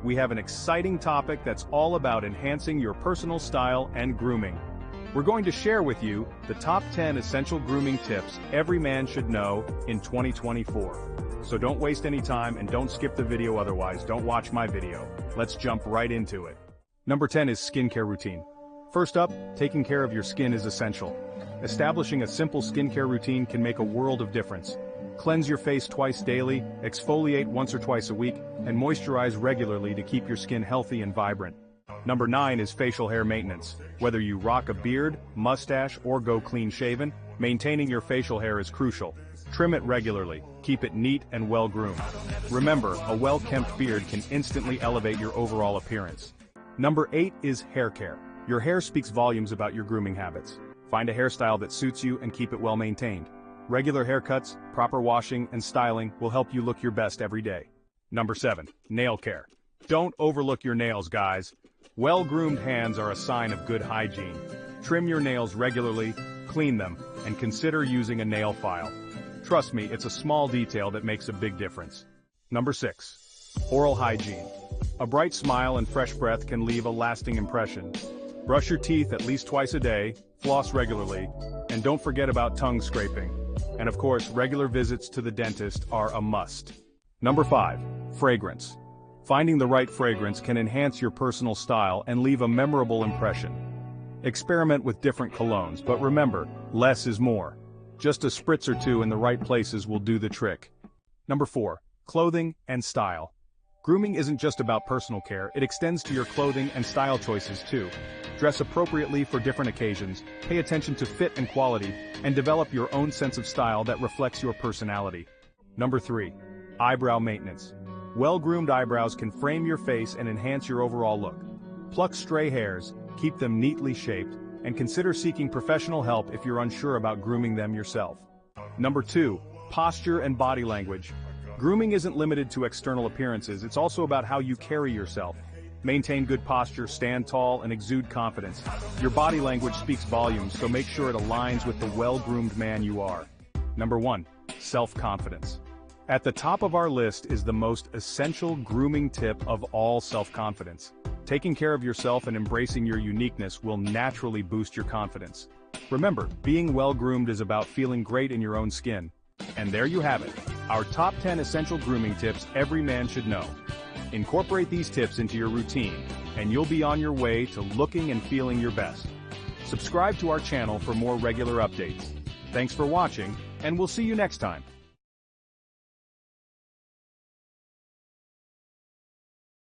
we have an exciting topic that's all about enhancing your personal style and grooming. We're going to share with you the top 10 essential grooming tips every man should know in 2024. So don't waste any time and don't skip the video, otherwise don't watch my video. Let's jump right into it. Number 10 is skincare routine. First up, taking care of your skin is essential. Establishing a simple skincare routine can make a world of difference. Cleanse your face twice daily, exfoliate once or twice a week, and moisturize regularly to keep your skin healthy and vibrant. Number 9 is facial hair maintenance. Whether you rock a beard, mustache, or go clean-shaven, maintaining your facial hair is crucial. Trim it regularly, keep it neat and well-groomed. Remember, a well-kempt beard can instantly elevate your overall appearance. Number 8 is hair care. Your hair speaks volumes about your grooming habits. Find a hairstyle that suits you and keep it well-maintained. Regular haircuts, proper washing, and styling will help you look your best every day. Number 7, nail care. Don't overlook your nails, guys. Well-groomed hands are a sign of good hygiene. Trim your nails regularly, clean them, and consider using a nail file. Trust me, it's a small detail that makes a big difference. Number 6, oral hygiene. A bright smile and fresh breath can leave a lasting impression. Brush your teeth at least twice a day, floss regularly, and don't forget about tongue scraping. And of course, regular visits to the dentist are a must. Number 5, fragrance. Finding the right fragrance can enhance your personal style and leave a memorable impression. Experiment with different colognes, but remember, less is more. Just a spritz or two in the right places will do the trick. Number 4, clothing and style. Grooming isn't just about personal care, it extends to your clothing and style choices too. Dress appropriately for different occasions, pay attention to fit and quality, and develop your own sense of style that reflects your personality. Number 3, eyebrow maintenance. Well-groomed eyebrows can frame your face and enhance your overall look. Pluck stray hairs, keep them neatly shaped, and consider seeking professional help if you're unsure about grooming them yourself. Number 2, posture and body language. Grooming isn't limited to external appearances, it's also about how you carry yourself. Maintain good posture, stand tall, and exude confidence. Your body language speaks volumes, so make sure it aligns with the well-groomed man you are. Number 1, self-confidence. At the top of our list is the most essential grooming tip of all: self-confidence. Taking care of yourself and embracing your uniqueness will naturally boost your confidence. Remember, being well-groomed is about feeling great in your own skin. And there you have it, our top 10 essential grooming tips every man should know. Incorporate these tips into your routine, and you'll be on your way to looking and feeling your best. Subscribe to our channel for more regular updates. Thanks for watching, and we'll see you next time.